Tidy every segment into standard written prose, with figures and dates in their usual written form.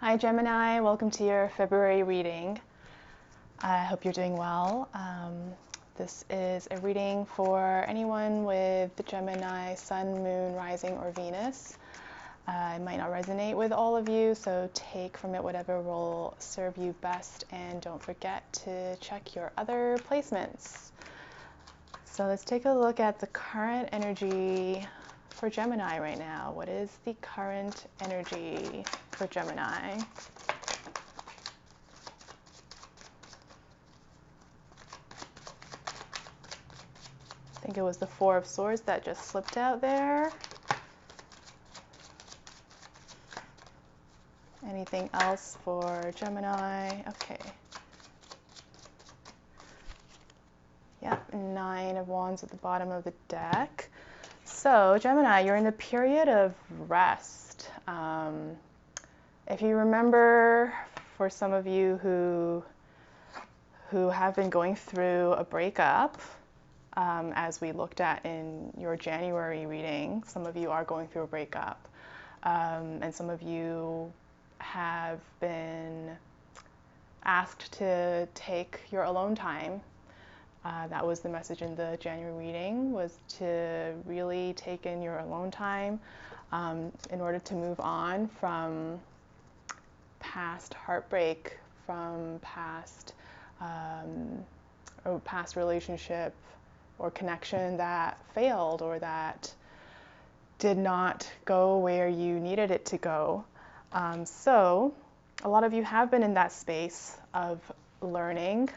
Hi Gemini, welcome to your February reading. I hope you're doing well. This is a reading for anyone with the Gemini, Sun, Moon, Rising, or Venus. It might not resonate with all of you, so take from it whatever will serve you best, and don't forget to check your other placements. So let's take a look at the current energy for Gemini right now. What is the current energy for Gemini? I think it was the Four of Swords that just slipped out there. Anything else for Gemini? Okay. Yep, Nine of Wands at the bottom of the deck. So Gemini, you're in the period of rest. If you remember, for some of you who have been going through a breakup, as we looked at in your January reading, some of you are going through a breakup, and some of you have been asked to take your alone time. That was the message in the January reading, was to really take in your alone time in order to move on from past heartbreak, from past relationship or connection that failed or that did not go where you needed it to go. So a lot of you have been in that space of learning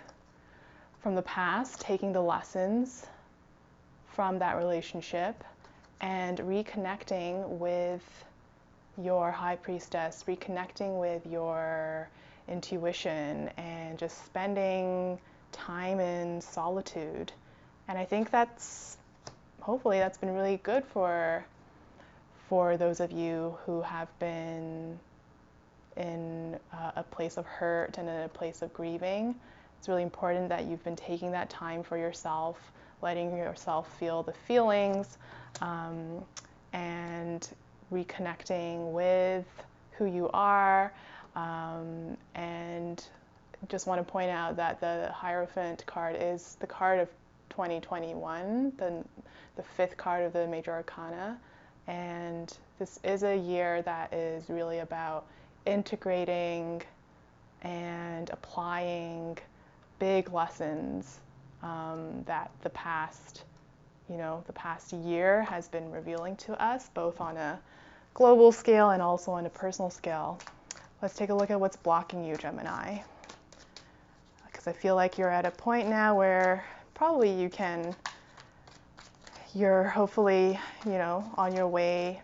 from the past, taking the lessons from that relationship and reconnecting with your high priestess, reconnecting with your intuition, and just spending time in solitude. And I think hopefully that's been really good for those of you who have been in a place of hurt and in a place of grieving. It's really important that you've been taking that time for yourself, letting yourself feel the feelings, and reconnecting with who you are. And just want to point out that the Hierophant card is the card of 2021, the fifth card of the Major Arcana. And this is a year that is really about integrating and applying big lessons that the past year has been revealing to us, both on a global scale and also on a personal scale. Let's take a look at what's blocking you, Gemini. Because I feel like you're at a point now where probably you're hopefully, on your way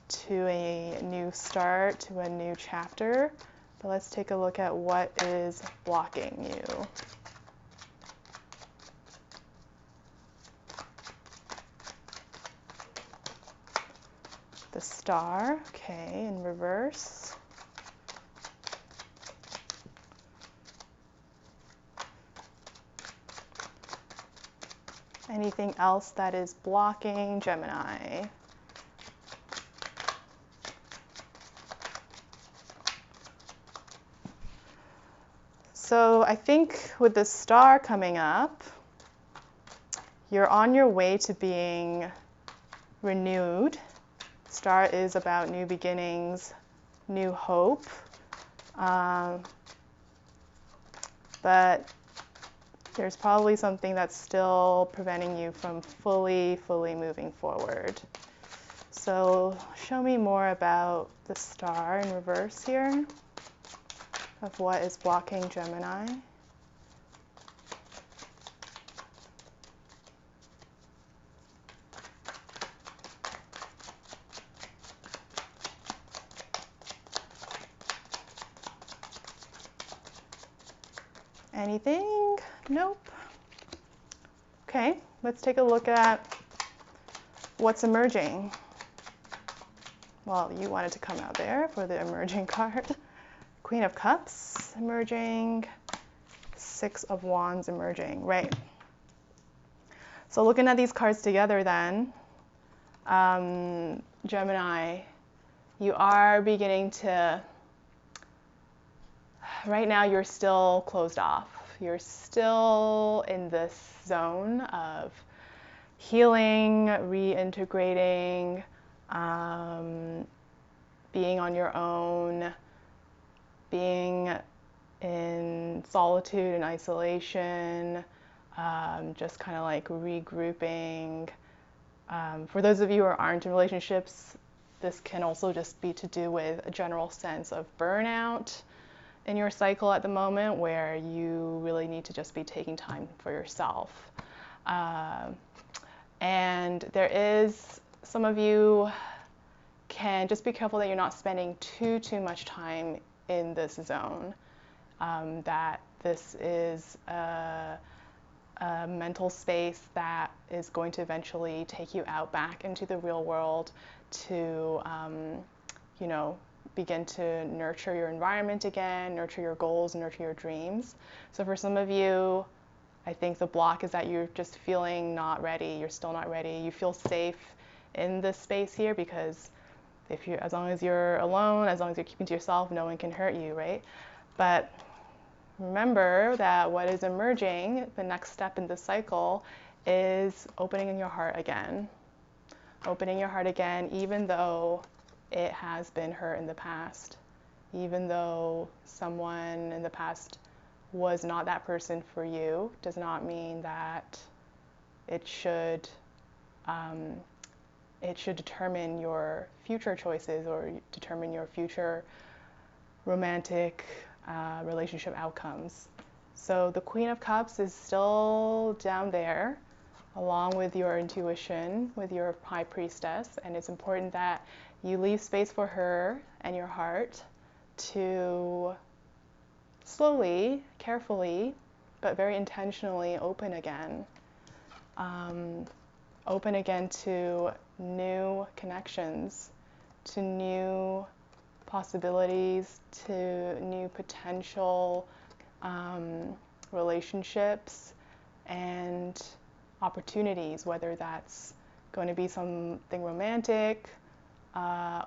to a new start, to a new chapter. But let's take a look at what is blocking you. The Star, okay, in reverse. Anything else that is blocking Gemini? So I think with the Star coming up, you're on your way to being renewed. Star is about new beginnings, new hope. But there's probably something that's still preventing you from fully moving forward. So show me more about the Star in reverse here, of what is blocking Gemini. Anything? Nope. Okay, let's take a look at what's emerging. Well, you wanted to come out there for the emerging card. Queen of Cups emerging, Six of Wands emerging, right. So looking at these cards together then, Gemini, you are beginning to right now you're still closed off. You're still in this zone of healing, reintegrating, being on your own, being in solitude and isolation, just kind of like regrouping. For those of you who aren't in relationships, this can also just be to do with a general sense of burnout in your cycle at the moment, where you really need to just be taking time for yourself. And there is, some of you can just be careful that you're not spending too much time in this zone, that this is a mental space that is going to eventually take you out back into the real world to, you know, begin to nurture your environment again, nurture your goals, nurture your dreams. So for some of you, I think the block is that you're just feeling not ready. You're still not ready. You feel safe in this space here because if you, as long as you're alone, as long as you're keeping to yourself, no one can hurt you, right? But remember that what is emerging, the next step in this cycle, is opening your heart again. Opening your heart again, even though it has been hurt in the past, even though someone in the past was not that person for you, does not mean that it should determine your future choices or determine your future romantic relationship outcomes. So the Queen of Cups is still down there, along with your intuition, with your High Priestess, and it's important that you leave space for her and your heart to slowly, carefully, but very intentionally open again. Open again to new connections, to new possibilities, to new potential relationships and opportunities, whether that's going to be something romantic,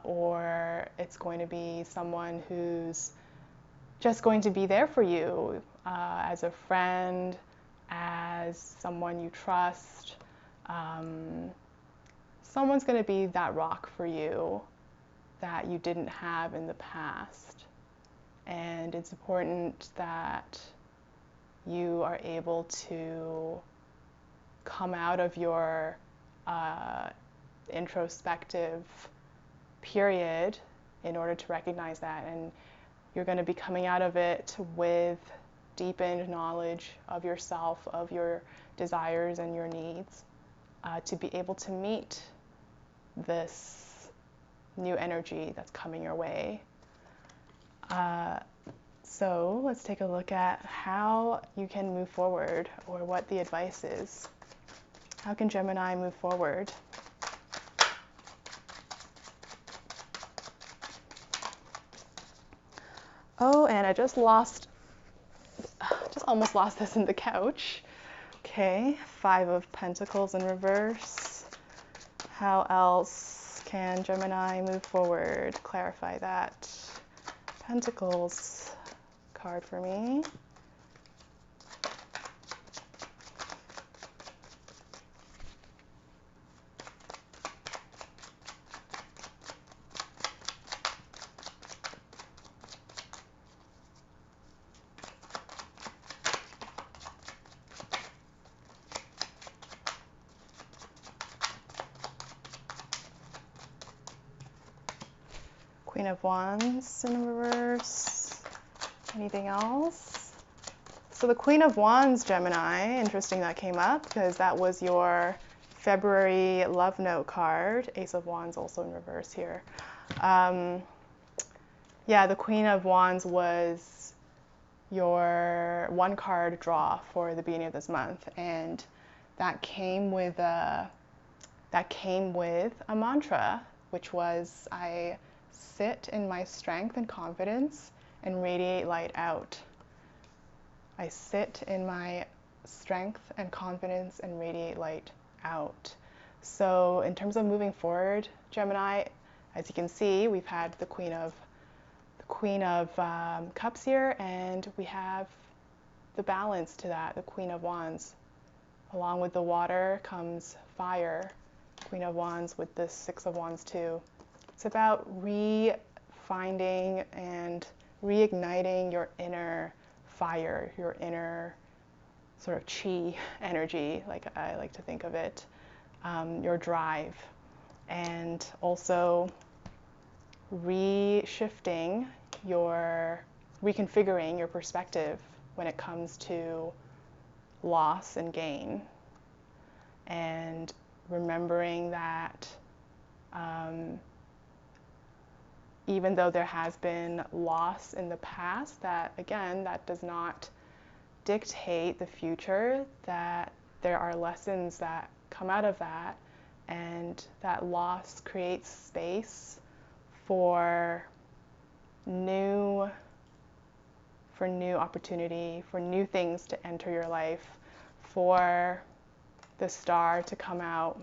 or it's going to be someone who's just going to be there for you as a friend, as someone you trust. Someone's going to be that rock for you that you didn't have in the past. And it's important that you are able to come out of your introspective period in order to recognize that, and you're going to be coming out of it with deepened knowledge of yourself, of your desires and your needs, to be able to meet this new energy that's coming your way. So let's take a look at how you can move forward, or what the advice is. How can Gemini move forward? Oh, and I just almost lost this in the couch. Okay, 5 of Pentacles in reverse. How else can Gemini move forward? Clarify that. Pentacles card for me. Queen of Wands in reverse. Anything else? So the Queen of Wands, Gemini, interesting that came up because that was your February love note card. Ace of Wands also in reverse here. Yeah, the Queen of Wands was your 1 card draw for the beginning of this month, and that came with a mantra, which was, I sit in my strength and confidence and radiate light out. I sit in my strength and confidence and radiate light out. So in terms of moving forward, Gemini, as you can see, we've had the Queen of Queen of Cups here, and we have the balance to that, the Queen of Wands. Along with the water comes fire, Queen of Wands with the Six of Wands too. It's about re-finding and reigniting your inner fire, your inner sort of chi energy, like I like to think of it, your drive, and also reconfiguring your perspective when it comes to loss and gain, and remembering that even though there has been loss in the past, that again, that does not dictate the future, that there are lessons that come out of that, and that loss creates space for new opportunity, for new things to enter your life, for the star to come out,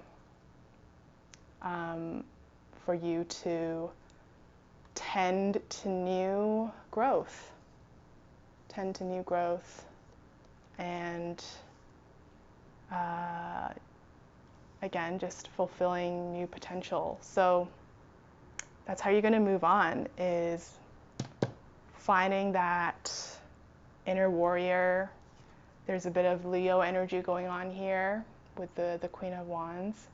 for you to tend to new growth, and again, just fulfilling new potential. So that's how you're going to move on, is finding that inner warrior. There's a bit of Leo energy going on here with the Queen of Wands.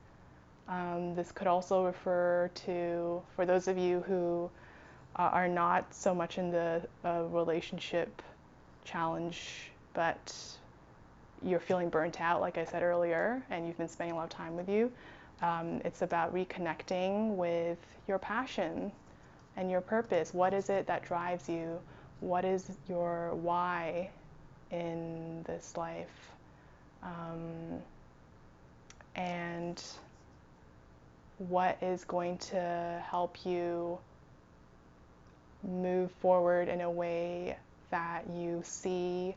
This could also refer to, for those of you who are not so much in the relationship challenge, but you're feeling burnt out, like I said earlier, and you've been spending a lot of time with you. It's about reconnecting with your passion and your purpose. What is it that drives you? What is your why in this life? And what is going to help you move forward in a way that you see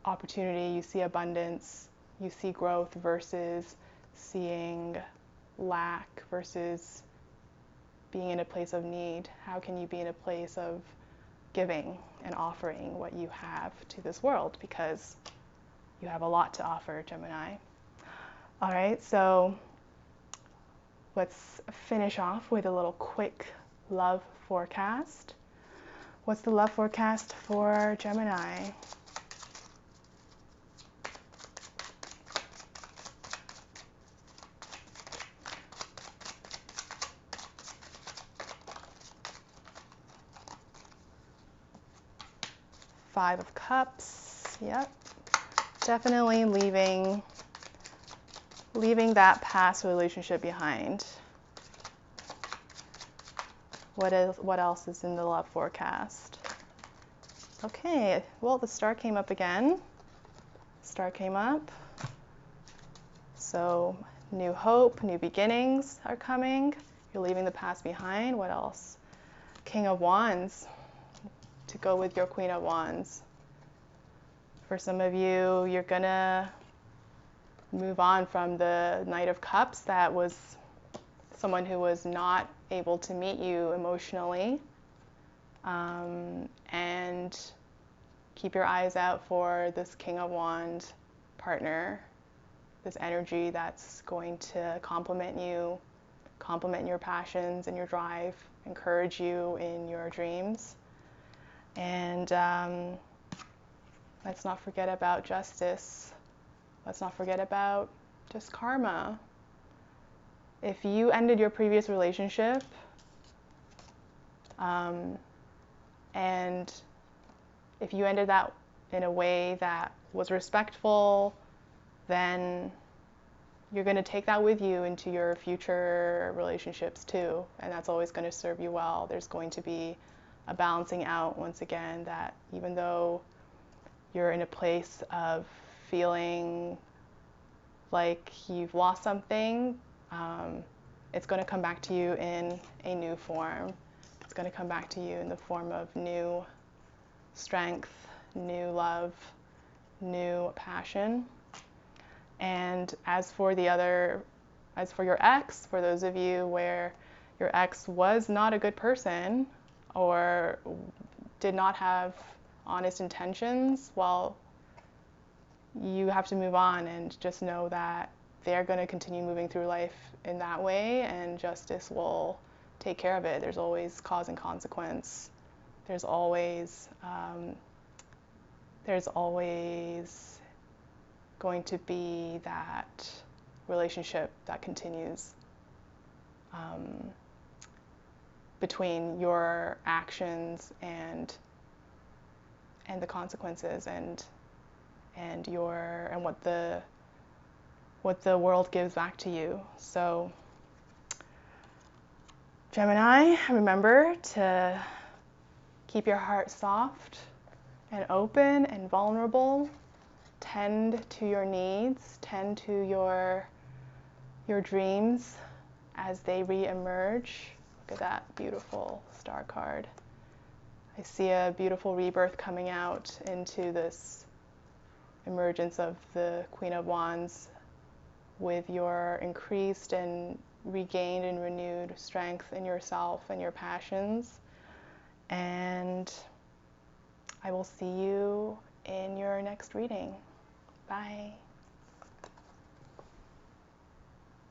opportunity, you see abundance, you see growth, versus seeing lack, versus being in a place of need. How can you be in a place of giving and offering what you have to this world? Because you have a lot to offer, Gemini. All right, so let's finish off with a little quick love forecast. What's the love forecast for Gemini? Five of Cups. Yep. Definitely leaving that past relationship behind. What else is in the love forecast? Okay, well, the star came up again. Star came up. So new hope, new beginnings are coming. You're leaving the past behind. What else? King of Wands, to go with your Queen of Wands. For some of you, you're gonna move on from the Knight of Cups. That was someone who was not able to meet you emotionally. And keep your eyes out for this King of Wands partner, this energy that's going to complement you, complement your passions and your drive, encourage you in your dreams. And let's not forget about justice. Let's not forget about just karma. If you ended your previous relationship, and if you ended that in a way that was respectful, then you're going to take that with you into your future relationships too, and that's always going to serve you well. There's going to be a balancing out, once again, that even though you're in a place of feeling like you've lost something, it's going to come back to you in a new form. It's going to come back to you in the form of new strength, new love, new passion. And as for your ex, for those of you where your ex was not a good person or did not have honest intentions, well, you have to move on and just know that they're going to continue moving through life in that way, and justice will take care of it. There's always cause and consequence. There's always going to be that relationship that continues between your actions and the consequences and what the world gives back to you. So Gemini, remember to keep your heart soft and open and vulnerable. Tend to your needs, tend to your dreams as they re-emerge. Look at that beautiful star card. I see a beautiful rebirth coming out into this emergence of the Queen of Wands with your increased and regained and renewed strength in yourself and your passions. And I will see you in your next reading. Bye.